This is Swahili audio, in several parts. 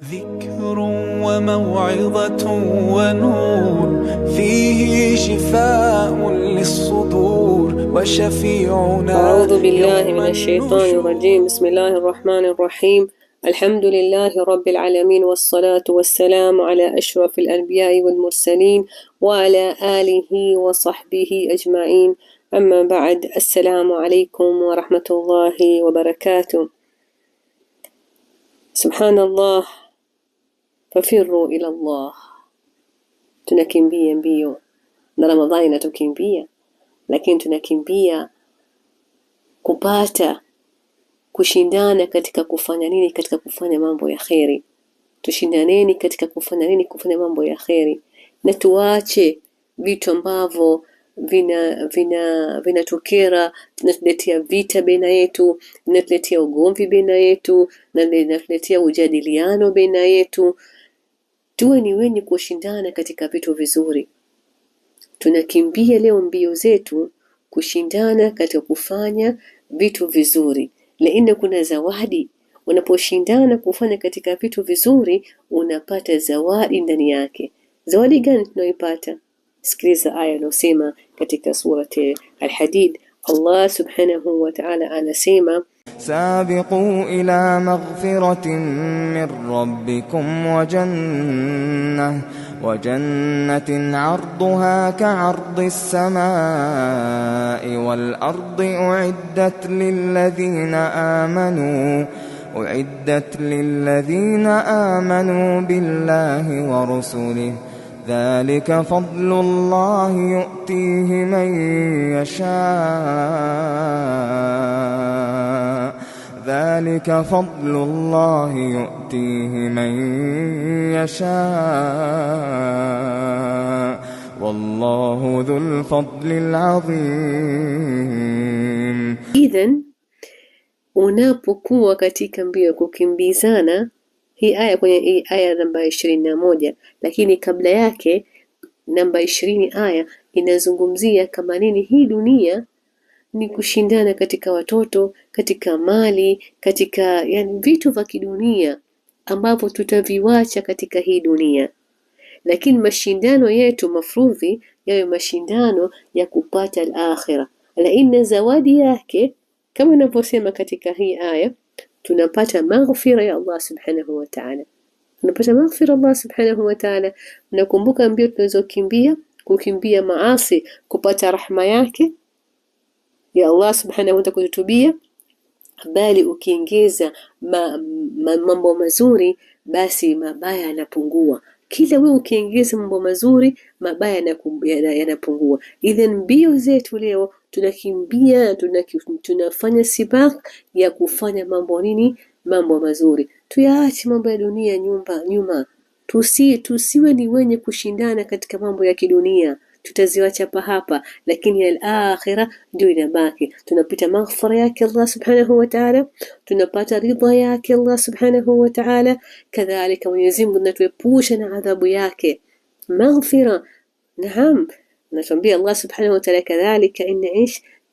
ذكر وموعظة ونور فيه شفاء للصدور وشفيعنا. أعوذ بالله من الشيطان الرجيم. بسم الله الرحمن الرحيم. الحمد لله رب العالمين، والصلاة والسلام على أشرف الأنبياء والمرسلين وعلى آله وصحبه أجمعين. أما بعد، السلام عليكم ورحمة الله وبركاته. سبحان الله، ففروا إلى الله. Tunakimbia mbio na Ramadhani inatukimbia, lakini tunakimbia kupata kushindana katika kufanya nini? Katika kufanya mambo ya kheri. Tushindaneni katika kufanya nini? Kufanya mambo ya kheri, na tuache vitu ambavyo vinatokera, vinatuletea vita baina yetu, vinatuletea ugomvi baina yetu, na vinatuletea ujadiliano baina yetu. Tuwe ni wenye kushindana katika vitu vizuri. Tunakimbia leo mbio zetu kushindana katika kufanya vitu vizuri, laina kuna zawadi. Unaposhindana kufanya katika vitu vizuri, unapata zawadi ndani yake. Zawadi gani tunaipata? Sikiliza aya inayosema katika surati Al-Hadid. Allah subhanahu wa ta'ala anasema, سابقوا إلى مغفرة من ربكم وجنة عرضها كعرض السماء والأرض أعدت للذين آمنوا بالله ورسله ذلك فضل الله يؤتيه من يشاء والله ذو الفضل العظيم. Idhan, unapokuwa katika mbio kukimbizana, hii aya kwenye hii aya namba 21, lakini kabla yake namba 20 aya inazungumzia kama nini hii dunia ni kushindana katika watoto, katika mali, katika yani vitu vya kidunia ambavyo tutaviwacha katika hii dunia. Lakini mashindano yetu mafrudhi yawe mashindano ya kupata al-akhirah. Laina zawadi yake kama inavyosema katika hii aya, tunapata maghfira ya Allah subhanahu wa ta'ala. Tunapata maghfira Allah subhanahu wa ta'ala. Mnakumbuka mbio tunazokimbia, kukimbia maasi, kupata rahma yake ya Allah subhanahu wa ta'ala, kutubia. Bali ukiongeza mambo mazuri, basi mabaya yanapungua. Kila wewe ukiongeza mambo mazuri, mabaya yanapungua. Idhan mbio zetu leo tunakimbia, tunafanya sibaq ya kufanya mambo nini? Mambo mazuri. Tuyaache mambo ya dunia nyuma. Tusiwe ni wenye kushindana katika mambo ya kidunia. Tutaziwacha hapa, lakini al-akhirah ndio inabaki. Tunapita maghfira yake Allah subhanahu wa ta'ala, tunapata ridha yake Allah subhanahu wa ta'ala. Kadhalika Mwenyezi Mungu anatuepusha na adhabu yake. Maghfira, naam, anatuambia Allah subhanahu wa ta'ala, kadhalika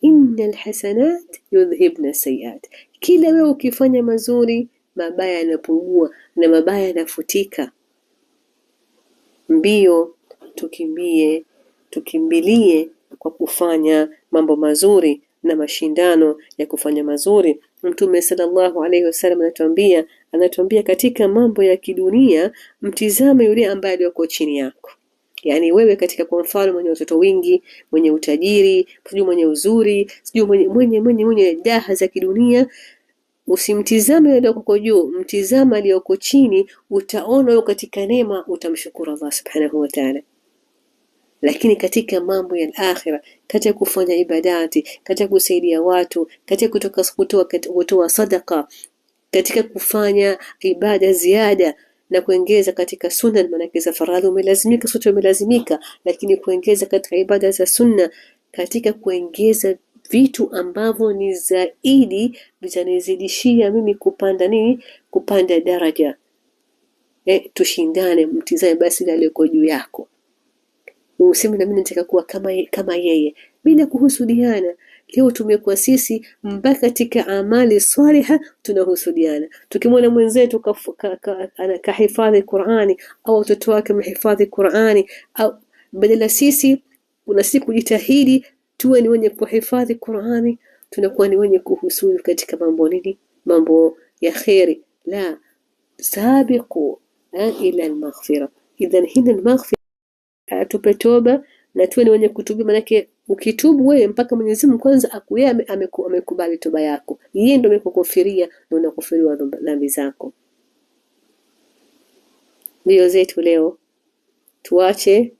innal hasanat yudhhibna sayiat. Kila wewe ukifanya mazuri, mabaya yanapungua na mabaya yanafutika. Mbio tukimbilie kwa kufanya mambo mazuri na mashindano ya kufanya mazuri. Mtume sallallahu alayhi wasallam anatuambia katika mambo ya kidunia, mtizame yule ambaye yuko chini yako. Yani wewe katika, kwa mfano, mwenye watoto wengi, mwenye utajiri, mwenye uzuri, mwenye daha za kidunia, usimtizame yule aliyoko juu, mtizame aliyoko chini. Utaona wewe katika neema, utamshukuru Allah subhanahu wa ta'ala. Lakini katika mambo ya akhira, katika kufanya ibadati, katika kusaidia watu, katika kutoa sadaka, katika kufanya ibada ziada na kuongeza katika sunna, maana za faradhi umelazimika, sote umelazimika, lakini kuongeza katika ibada za sunna, katika kuongeza vitu ambavyo ni zaidi vitanizidishia mimi kupanda daraja. Tushindane, mtizame basi ile iko juu yako. Useme na mimi nataka kuwa kama yeye, bila kuhusudiana, Leo tumekuwa sisi mpaka katika amali swaliha tunahusudiana. Tukimwona mwenzetu kahifadhi Qur'ani au watoto wake wamehifadhi Qur'ani, au badala sisi kuna siku kujitahidi tuwe ni wenye kuhifadhi Qur'ani, tunakuwa ni wenye kuhusudu katika mambo nini? Mambo ya khairi. La sabiqu ila almaghfira. Idhan hina almaghfira tupe toba na tuwe ni wenye kutubu, manake ukitubu wewe mpaka Mwenyezi Mungu kwanza akuye amekubali toba yako, yeye ndio amekukufiria na unakufiriwa dhambi zako. Ndio zetu leo tuache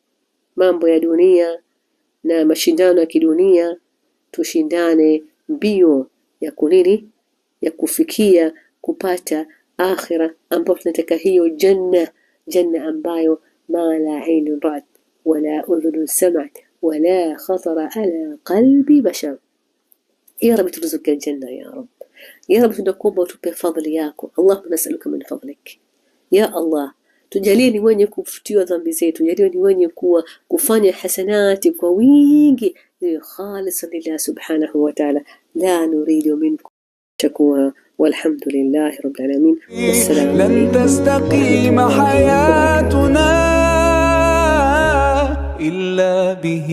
mambo ya dunia na mashindano ya kidunia, tushindane mbio ya kunini, ya kufikia kupata akhira, ambapo tunataka hiyo janna ambayo ma la ain ra'at wala udhun sami'at wala khatara ala qalbi bashar. Ya Rabbi turuzuke aljanna ya Rabb. Ya Rabbi tunakuomba utupe fadhili yako. Allahumma nas'aluka min fadlik ya Allah. Tujalie ni wenye kufutiwa dhambi zetu, tujalie ni wenye kufanya hasanati kwa wingi khalisan lillah subhanahu wa ta'ala, la nuridu minkum shakwa. والحمد لله رب العالمين. والسلام لن تستقيم حياتنا إلا به